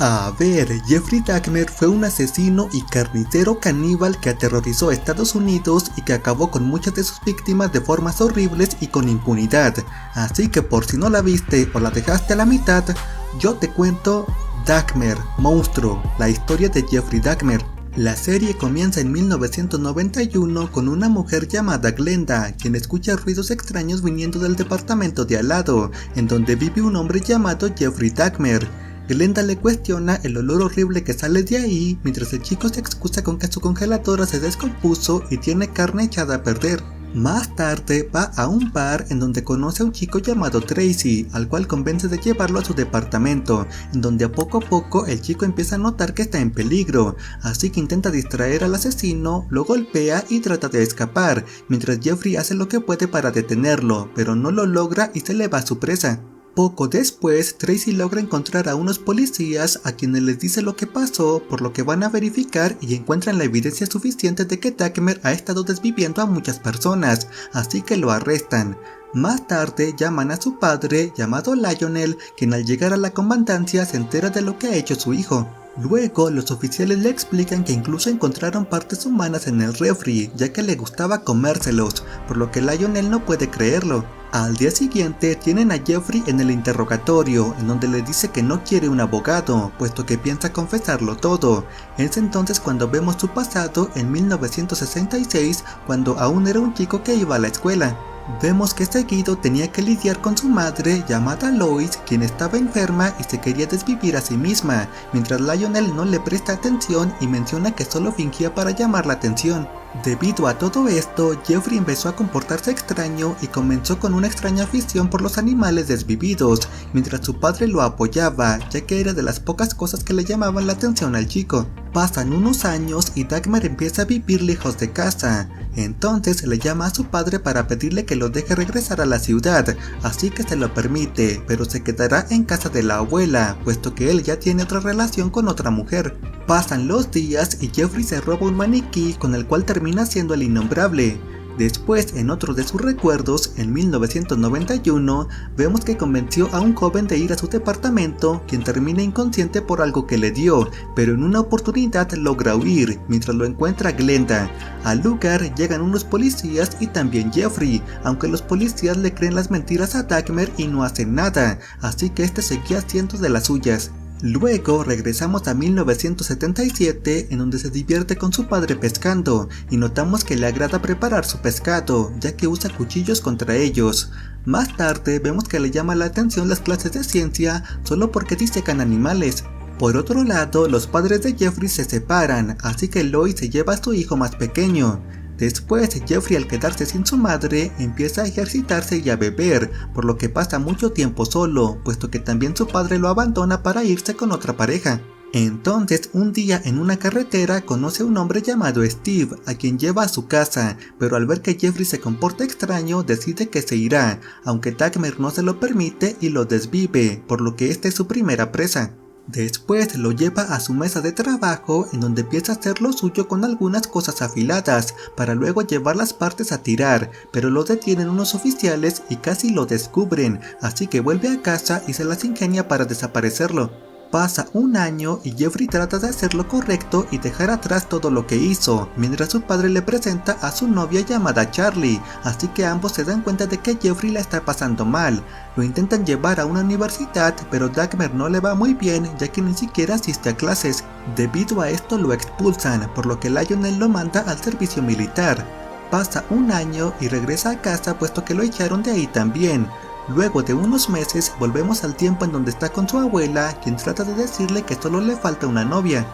A ver, Jeffrey Dahmer fue un asesino y carnicero caníbal que aterrorizó a Estados Unidos y que acabó con muchas de sus víctimas de formas horribles y con impunidad. Así que por si no la viste o la dejaste a la mitad, yo te cuento Dahmer, Monstruo, la historia de Jeffrey Dahmer. La serie comienza en 1991 con una mujer llamada Glenda, quien escucha ruidos extraños viniendo del departamento de al lado, en donde vive un hombre llamado Jeffrey Dahmer. Glenda le cuestiona el olor horrible que sale de ahí, mientras el chico se excusa con que su congeladora se descompuso y tiene carne echada a perder. Más tarde va a un bar en donde conoce a un chico llamado Tracy, al cual convence de llevarlo a su departamento, en donde a poco el chico empieza a notar que está en peligro, así que intenta distraer al asesino, lo golpea y trata de escapar, mientras Jeffrey hace lo que puede para detenerlo, pero no lo logra y se le va a su presa. Poco después, Tracy logra encontrar a unos policías a quienes les dice lo que pasó, por lo que van a verificar y encuentran la evidencia suficiente de que Dahmer ha estado desviviendo a muchas personas, así que lo arrestan. Más tarde llaman a su padre, llamado Lionel, quien al llegar a la comandancia se entera de lo que ha hecho su hijo. Luego, los oficiales le explican que incluso encontraron partes humanas en el refri, ya que le gustaba comérselos, por lo que Lionel no puede creerlo. Al día siguiente tienen a Jeffrey en el interrogatorio, en donde le dice que no quiere un abogado, puesto que piensa confesarlo todo. Es entonces cuando vemos su pasado en 1966, cuando aún era un chico que iba a la escuela. Vemos que seguido tenía que lidiar con su madre llamada Lois, quien estaba enferma y se quería desvivir a sí misma, mientras Lionel no le presta atención y menciona que solo fingía para llamar la atención. Debido a todo esto, Jeffrey empezó a comportarse extraño y comenzó con una extraña afición por los animales desvividos, mientras su padre lo apoyaba, ya que era de las pocas cosas que le llamaban la atención al chico. Pasan unos años y Dahmer empieza a vivir lejos de casa. Entonces le llama a su padre para pedirle que lo deje regresar a la ciudad, así que se lo permite, pero se quedará en casa de la abuela, puesto que él ya tiene otra relación con otra mujer. Pasan los días y Jeffrey se roba un maniquí con el cual termina siendo el innombrable. Después, en otro de sus recuerdos, en 1991, vemos que convenció a un joven de ir a su departamento, quien termina inconsciente por algo que le dio, pero en una oportunidad logra huir, mientras lo encuentra Glenda. Al lugar llegan unos policías y también Jeffrey, aunque los policías le creen las mentiras a Dahmer y no hacen nada, así que este seguía haciendo de las suyas. Luego regresamos a 1977, en donde se divierte con su padre pescando, y notamos que le agrada preparar su pescado, ya que usa cuchillos contra ellos. Más tarde vemos que le llama la atención las clases de ciencia solo porque disecan animales. Por otro lado, los padres de Jeffrey se separan, así que Lois se lleva a su hijo más pequeño. Después, Jeffrey, al quedarse sin su madre, empieza a ejercitarse y a beber, por lo que pasa mucho tiempo solo, puesto que también su padre lo abandona para irse con otra pareja. Entonces, un día en una carretera conoce a un hombre llamado Steve, a quien lleva a su casa, pero al ver que Jeffrey se comporta extraño, decide que se irá, aunque Dahmer no se lo permite y lo desvive, por lo que esta es su primera presa. Después lo lleva a su mesa de trabajo, en donde empieza a hacer lo suyo con algunas cosas afiladas, para luego llevar las partes a tirar, pero lo detienen unos oficiales y casi lo descubren, así que vuelve a casa y se las ingenia para desaparecerlo. Pasa un año y Jeffrey trata de hacer lo correcto y dejar atrás todo lo que hizo, mientras su padre le presenta a su novia llamada Charlie, así que ambos se dan cuenta de que Jeffrey la está pasando mal. Lo intentan llevar a una universidad, pero Dahmer no le va muy bien, ya que ni siquiera asiste a clases. Debido a esto lo expulsan, por lo que Lionel lo manda al servicio militar. Pasa un año y regresa a casa, puesto que lo echaron de ahí también. Luego de unos meses volvemos al tiempo en donde está con su abuela, quien trata de decirle que solo le falta una novia.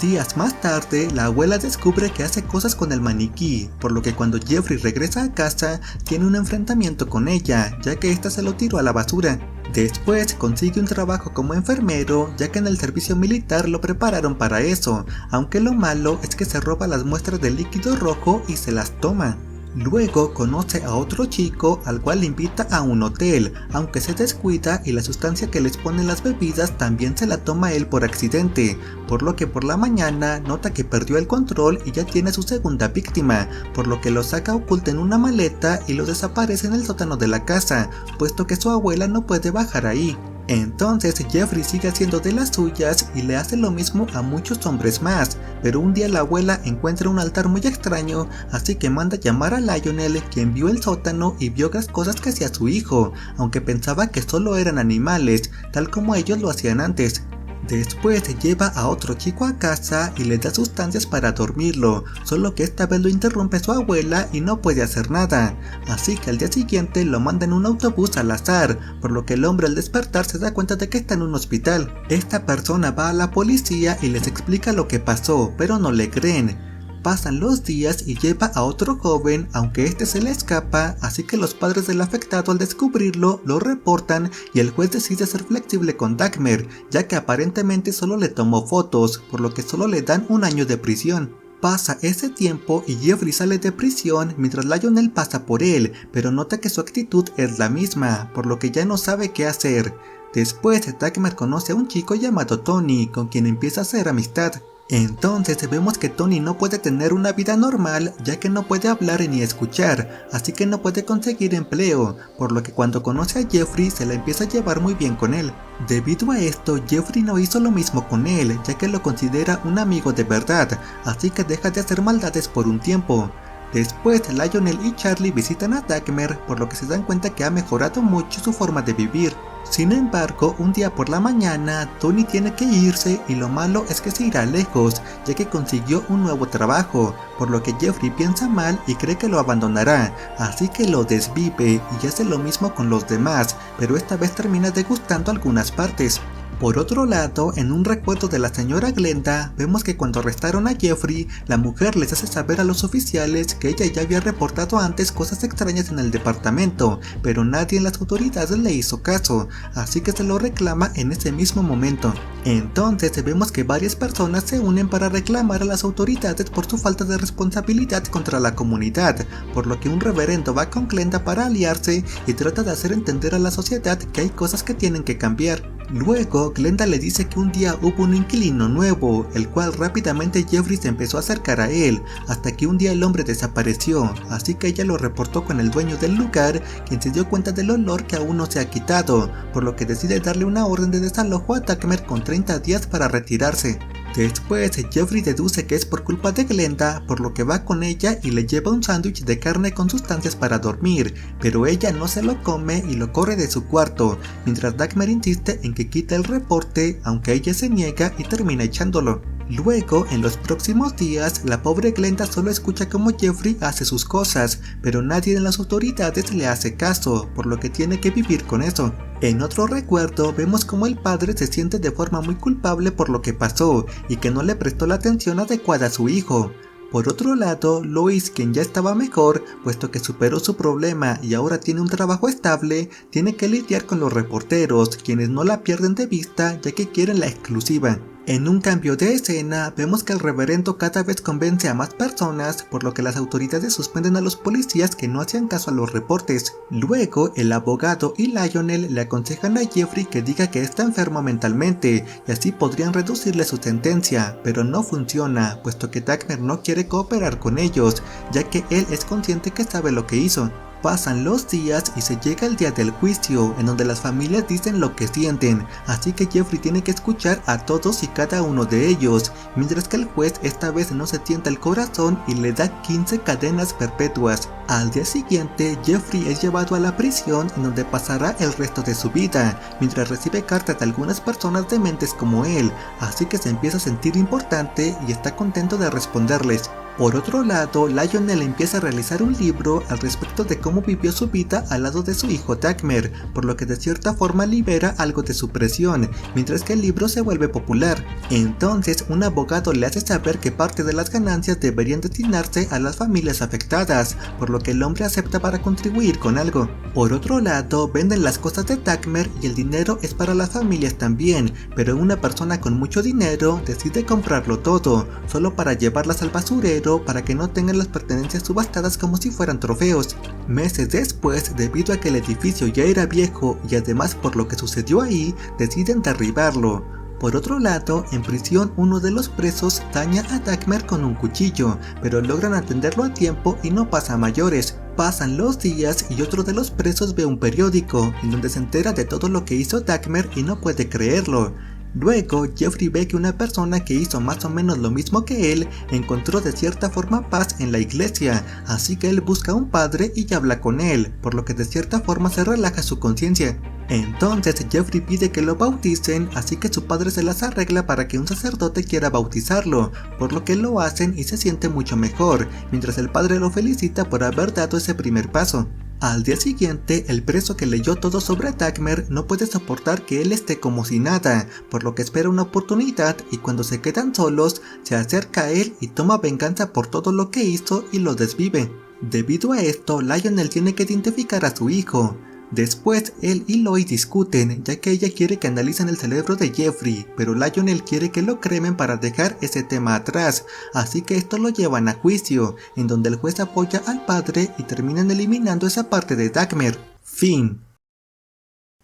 Días más tarde, la abuela descubre que hace cosas con el maniquí, por lo que cuando Jeffrey regresa a casa, tiene un enfrentamiento con ella, ya que ésta se lo tiró a la basura. Después consigue un trabajo como enfermero, ya que en el servicio militar lo prepararon para eso, aunque lo malo es que se roba las muestras de líquido rojo y se las toma. Luego conoce a otro chico al cual le invita a un hotel, aunque se descuida y la sustancia que les ponen las bebidas también se la toma él por accidente, por lo que por la mañana nota que perdió el control y ya tiene su segunda víctima, por lo que lo saca oculto en una maleta y lo desaparece en el sótano de la casa, puesto que su abuela no puede bajar ahí. Entonces Jeffrey sigue haciendo de las suyas y le hace lo mismo a muchos hombres más, pero un día la abuela encuentra un altar muy extraño, así que manda llamar a Lionel, quien vio el sótano y vio las cosas que hacía su hijo, aunque pensaba que solo eran animales, tal como ellos lo hacían antes. Después lleva a otro chico a casa y le da sustancias para dormirlo, solo que esta vez lo interrumpe su abuela y no puede hacer nada, así que al día siguiente lo manda en un autobús al azar, por lo que el hombre al despertar se da cuenta de que está en un hospital. Esta persona va a la policía y les explica lo que pasó, pero no le creen. Pasan los días y lleva a otro joven, aunque este se le escapa, así que los padres del afectado al descubrirlo lo reportan y el juez decide ser flexible con Dagmer, ya que aparentemente solo le tomó fotos, por lo que solo le dan 1 año de prisión. Pasa ese tiempo y Jeffrey sale de prisión mientras Lionel pasa por él, pero nota que su actitud es la misma, por lo que ya no sabe qué hacer. Después Dagmer conoce a un chico llamado Tony, con quien empieza a hacer amistad. Entonces vemos que Tony no puede tener una vida normal, ya que no puede hablar ni escuchar, así que no puede conseguir empleo, por lo que cuando conoce a Jeffrey se la empieza a llevar muy bien con él. Debido a esto, Jeffrey no hizo lo mismo con él, ya que lo considera un amigo de verdad, así que deja de hacer maldades por un tiempo. Después Lionel y Charlie visitan a Dagmer, por lo que se dan cuenta que ha mejorado mucho su forma de vivir. Sin embargo, un día por la mañana, Tony tiene que irse y lo malo es que se irá lejos, ya que consiguió un nuevo trabajo, por lo que Jeffrey piensa mal y cree que lo abandonará, así que lo desvive y hace lo mismo con los demás, pero esta vez termina degustando algunas partes. Por otro lado, en un recuerdo de la señora Glenda, vemos que cuando arrestaron a Jeffrey, la mujer les hace saber a los oficiales que ella ya había reportado antes cosas extrañas en el departamento, pero nadie en las autoridades le hizo caso, así que se lo reclama en ese mismo momento. Entonces vemos que varias personas se unen para reclamar a las autoridades por su falta de responsabilidad contra la comunidad, por lo que un reverendo va con Glenda para aliarse y trata de hacer entender a la sociedad que hay cosas que tienen que cambiar. Luego, Glenda le dice que un día hubo un inquilino nuevo, el cual rápidamente Jeffrey se empezó a acercar a él, hasta que un día el hombre desapareció, así que ella lo reportó con el dueño del lugar, quien se dio cuenta del olor que aún no se ha quitado, por lo que decide darle una orden de desalojo a Dagmer con 30 días para retirarse. Después, Jeffrey deduce que es por culpa de Glenda, por lo que va con ella y le lleva un sándwich de carne con sustancias para dormir, pero ella no se lo come y lo corre de su cuarto, mientras Dagmer insiste en que quite el reporte, aunque ella se niega y termina echándolo. Luego, en los próximos días, la pobre Glenda solo escucha cómo Jeffrey hace sus cosas, pero nadie en las autoridades le hace caso, por lo que tiene que vivir con eso. En otro recuerdo, vemos cómo el padre se siente de forma muy culpable por lo que pasó, y que no le prestó la atención adecuada a su hijo. Por otro lado, Lois, quien ya estaba mejor, puesto que superó su problema y ahora tiene un trabajo estable, tiene que lidiar con los reporteros, quienes no la pierden de vista ya que quieren la exclusiva. En un cambio de escena, vemos que el reverendo cada vez convence a más personas, por lo que las autoridades suspenden a los policías que no hacían caso a los reportes. Luego, el abogado y Lionel le aconsejan a Jeffrey que diga que está enfermo mentalmente, y así podrían reducirle su sentencia, pero no funciona, puesto que Dagmer no quiere cooperar con ellos, ya que él es consciente que sabe lo que hizo. Pasan los días y se llega el día del juicio, en donde las familias dicen lo que sienten, así que Jeffrey tiene que escuchar a todos y cada uno de ellos, mientras que el juez esta vez no se tienta el corazón y le da 15 cadenas perpetuas. Al día siguiente, Jeffrey es llevado a la prisión, en donde pasará el resto de su vida, mientras recibe cartas de algunas personas dementes como él, así que se empieza a sentir importante y está contento de responderles. Por otro lado, Lionel empieza a realizar un libro al respecto de cómo vivió su vida al lado de su hijo Dagmer, por lo que de cierta forma libera algo de su presión, mientras que el libro se vuelve popular. Entonces, un abogado le hace saber que parte de las ganancias deberían destinarse a las familias afectadas, por lo que el hombre acepta para contribuir con algo. Por otro lado, venden las cosas de Dagmer y el dinero es para las familias también, pero una persona con mucho dinero decide comprarlo todo, solo para llevarlas al basurero para que no tengan las pertenencias subastadas como si fueran trofeos. Meses después, debido a que el edificio ya era viejo y además por lo que sucedió ahí, deciden derribarlo. Por otro lado, en prisión uno de los presos daña a Dagmer con un cuchillo, pero logran atenderlo a tiempo y no pasa a mayores. Pasan los días y otro de los presos ve un periódico en donde se entera de todo lo que hizo Dagmer y no puede creerlo. Luego, Jeffrey ve que una persona que hizo más o menos lo mismo que él encontró de cierta forma paz en la iglesia, así que él busca a un padre y habla con él, por lo que de cierta forma se relaja su conciencia. Entonces Jeffrey pide que lo bauticen, así que su padre se las arregla para que un sacerdote quiera bautizarlo, por lo que lo hacen y se siente mucho mejor, mientras el padre lo felicita por haber dado ese primer paso. Al día siguiente, el preso que leyó todo sobre Dagmer no puede soportar que él esté como si nada, por lo que espera una oportunidad y cuando se quedan solos, se acerca a él y toma venganza por todo lo que hizo y lo desvive. Debido a esto, Lionel tiene que identificar a su hijo. Después, él y Lois discuten, ya que ella quiere que analicen el cerebro de Jeffrey, pero Lionel quiere que lo cremen para dejar ese tema atrás, así que esto lo llevan a juicio, en donde el juez apoya al padre y terminan eliminando esa parte de Dagmer. Fin.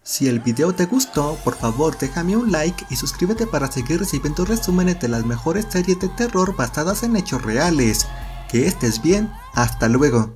Si el video te gustó, por favor déjame un like y suscríbete para seguir recibiendo resúmenes de las mejores series de terror basadas en hechos reales. Que estés bien, hasta luego.